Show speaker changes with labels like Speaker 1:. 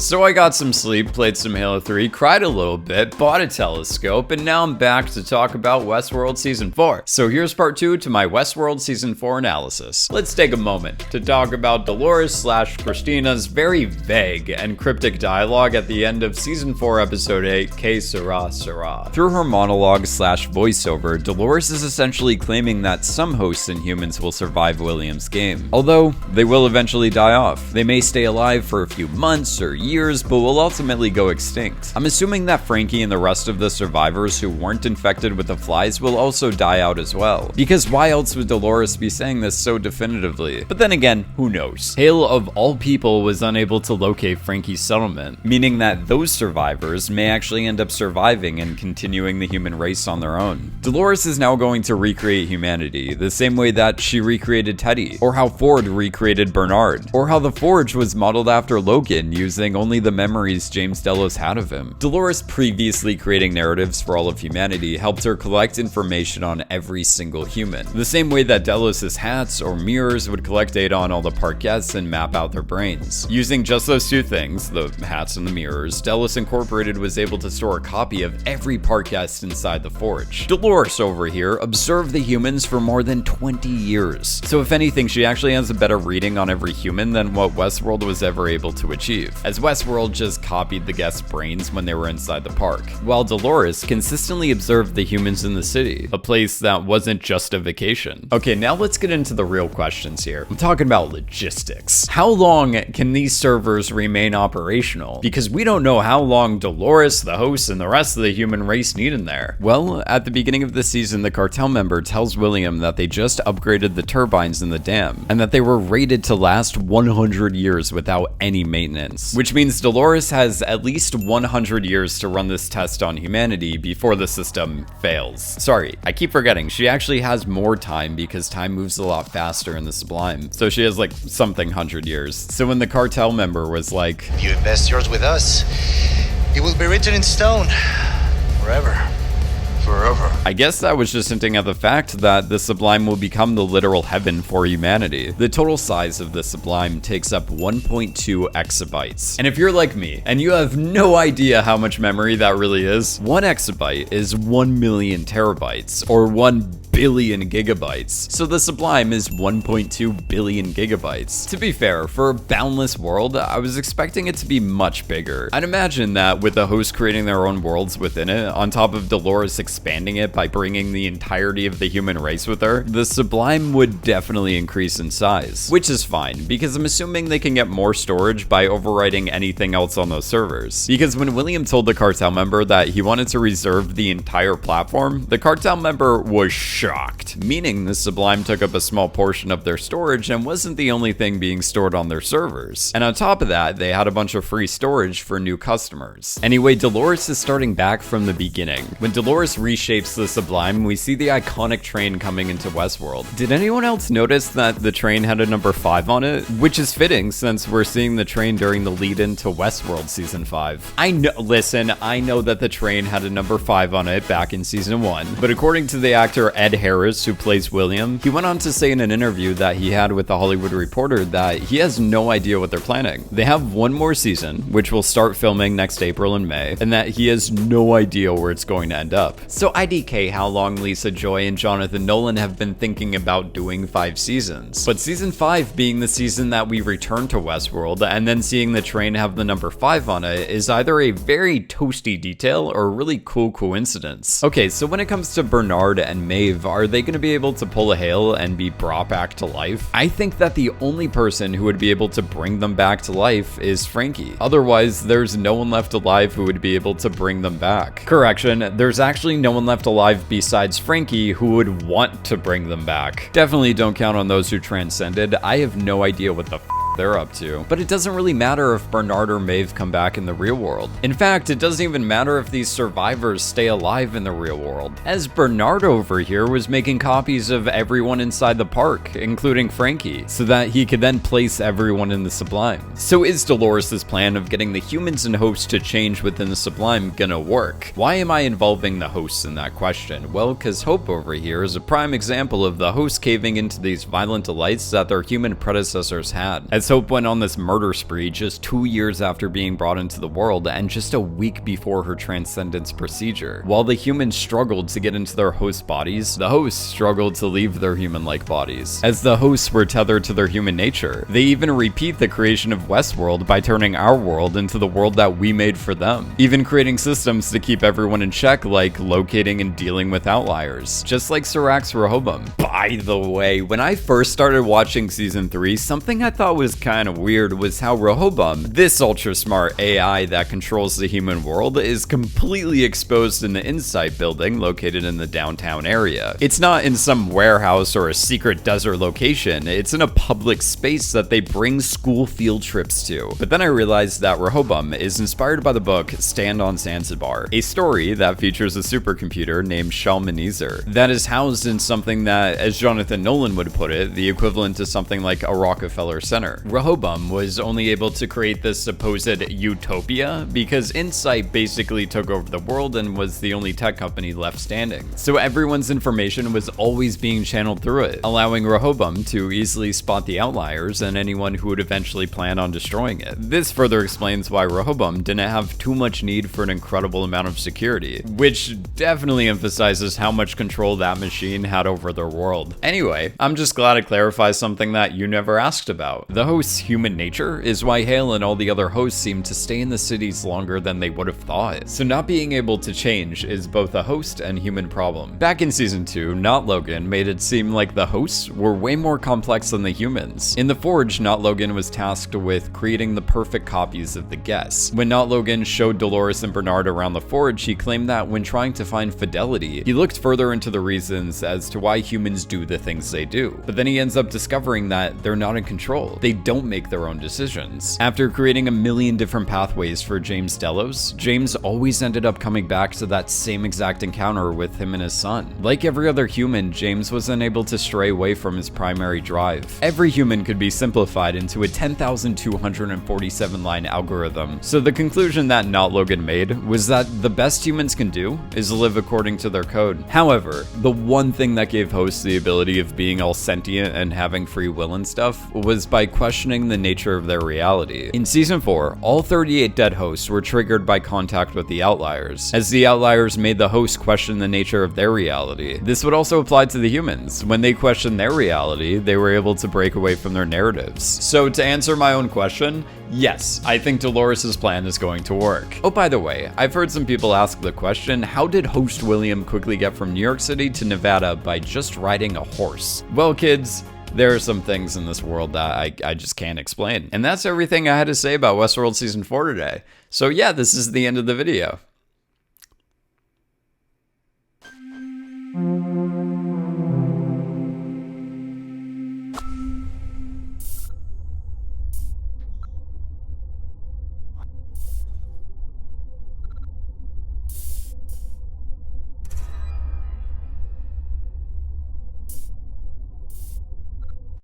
Speaker 1: So I got some sleep, played some Halo 3, cried a little bit, bought a telescope, and now I'm back to talk about Westworld Season 4. So here's part 2 to my Westworld Season 4 analysis. Let's take a moment to talk about Dolores / Christina's very vague and cryptic dialogue at the end of Season 4 Episode 8, Será. Through her monologue / voiceover, Dolores is essentially claiming that some hosts and humans will survive William's game. Although, they will eventually die off. They may stay alive for a few months or years, but will ultimately go extinct. I'm assuming that Frankie and the rest of the survivors who weren't infected with the flies will also die out as well. Because why else would Dolores be saying this so definitively? But then again, who knows? Hale of all people was unable to locate Frankie's settlement, meaning that those survivors may actually end up surviving and continuing the human race on their own. Dolores is now going to recreate humanity, the same way that she recreated Teddy, or how Ford recreated Bernard, or how the Forge was modeled after Logan using only the memories James Delos had of him. Dolores previously creating narratives for all of humanity helped her collect information on every single human, the same way that Delos' hats or mirrors would collect data on all the park guests and map out their brains. Using just those two things, the hats and the mirrors, Delos Incorporated was able to store a copy of every park guest inside the Forge. Dolores over here observed the humans for more than 20 years. So if anything, she actually has a better reading on every human than what Westworld was ever able to achieve, as Westworld just copied the guests' brains when they were inside the park, while Dolores consistently observed the humans in the city, a place that wasn't just a vacation. Okay, now let's get into the real questions here. I'm talking about logistics. How long can these servers remain operational? Because we don't know how long Dolores, the host, and the rest of the human race need in there. Well, at the beginning of the season, the cartel member tells William that they just upgraded the turbines in the dam, and that they were rated to last 100 years without any maintenance, which means Dolores has at least 100 years to run this test on humanity before the system fails. Sorry, I keep forgetting, she actually has more time because time moves a lot faster in the Sublime, so she has like something 100 years. So when the cartel member was like,
Speaker 2: "If you invest yours with us, it will be written in stone, forever. I
Speaker 1: guess that was just hinting at the fact that the Sublime will become the literal heaven for humanity. The total size of the Sublime takes up 1.2 exabytes. And if you're like me, and you have no idea how much memory that really is, 1 exabyte is 1 million terabytes, or 1 billion gigabytes. So the Sublime is 1.2 billion gigabytes. To be fair, for a boundless world, I was expecting it to be much bigger. I'd imagine that with the hosts creating their own worlds within it, on top of Dolores expanding it by bringing the entirety of the human race with her, the Sublime would definitely increase in size. Which is fine, because I'm assuming they can get more storage by overwriting anything else on those servers. Because when William told the cartel member that he wanted to reserve the entire platform, the cartel member was shocked, meaning the Sublime took up a small portion of their storage and wasn't the only thing being stored on their servers. And on top of that, they had a bunch of free storage for new customers. Anyway, Dolores is starting back from the beginning. When Dolores reshapes the Sublime, we see the iconic train coming into Westworld. Did anyone else notice that the train had a number 5 on it? Which is fitting since we're seeing the train during the lead-in to Westworld Season 5. I know that the train had a number 5 on it back in Season 1, but according to the actor Ed Harris, who plays William, he went on to say in an interview that he had with The Hollywood Reporter that he has no idea what they're planning. They have one more season, which will start filming next April and May, and that he has no idea where it's going to end up. So IDK how long Lisa Joy and Jonathan Nolan have been thinking about doing 5 seasons. But Season 5 being the season that we return to Westworld, and then seeing the train have the number 5 on it is either a very toasty detail or a really cool coincidence. Okay, so when it comes to Bernard and Maeve, are they going to be able to pull a Hale and be brought back to life? I think that the only person who would be able to bring them back to life is Frankie. Otherwise, there's no one left alive who would be able to bring them back. Correction, there's actually no one left alive besides Frankie who would want to bring them back. Definitely don't count on those who transcended. I have no idea what the they're up to. But it doesn't really matter if Bernard or Maeve come back in the real world. In fact, it doesn't even matter if these survivors stay alive in the real world, as Bernard over here was making copies of everyone inside the park, including Frankie, so that he could then place everyone in the Sublime. So is Dolores' plan of getting the humans and hosts to change within the Sublime gonna work? Why am I involving the hosts in that question? Well, because Hope over here is a prime example of the hosts caving into these violent delights that their human predecessors had, as as Hope went on this murder spree just 2 years after being brought into the world and just a week before her transcendence procedure. While the humans struggled to get into their host bodies, the hosts struggled to leave their human-like bodies, as the hosts were tethered to their human nature. They even repeat the creation of Westworld by turning our world into the world that we made for them, even creating systems to keep everyone in check, like locating and dealing with outliers, just like Serah's Rehoboam. By the way, when I first started watching season 3, something I thought was kind of weird was how Rehoboam, this ultra smart AI that controls the human world, is completely exposed in the Insight building located in the downtown area. It's not in some warehouse or a secret desert location, it's in a public space that they bring school field trips to. But then I realized that Rehoboam is inspired by the book Stand on Zanzibar, a story that features a supercomputer named Shalmaneser that is housed in something that, as Jonathan Nolan would put it, the equivalent to something like a Rockefeller Center. Rehoboam was only able to create this supposed utopia because Insight basically took over the world and was the only tech company left standing. So everyone's information was always being channeled through it, allowing Rehoboam to easily spot the outliers and anyone who would eventually plan on destroying it. This further explains why Rehoboam didn't have too much need for an incredible amount of security, which definitely emphasizes how much control that machine had over their world. Anyway, I'm just glad it clarifies something that you never asked about. The host's human nature is why Hale and all the other hosts seem to stay in the cities longer than they would have thought. So not being able to change is both a host and human problem. Back in season 2, Not Logan made it seem like the hosts were way more complex than the humans. In the Forge, Not Logan was tasked with creating the perfect copies of the guests. When Not Logan showed Dolores and Bernard around the Forge, he claimed that when trying to find fidelity, he looked further into the reasons as to why humans do the things they do. But then he ends up discovering that they're not in control. They don't make their own decisions. After creating a million different pathways for James Delos, James always ended up coming back to that same exact encounter with him and his son. Like every other human, James was unable to stray away from his primary drive. Every human could be simplified into a 10,247 line algorithm. So the conclusion that Not Logan made was that the best humans can do is live according to their code. However, the one thing that gave hosts the ability of being all sentient and having free will and stuff was by questioning the nature of their reality. In season 4, all 38 dead hosts were triggered by contact with the outliers, as the outliers made the hosts question the nature of their reality. This would also apply to the humans. When they questioned their reality, they were able to break away from their narratives. So to answer my own question, yes, I think Dolores' plan is going to work. Oh, by the way, I've heard some people ask the question, how did host William quickly get from New York City to Nevada by just riding a horse? Well, kids, there are some things in this world that I just can't explain. And that's everything I had to say about Westworld Season 4 today. So yeah, this is the end of the video.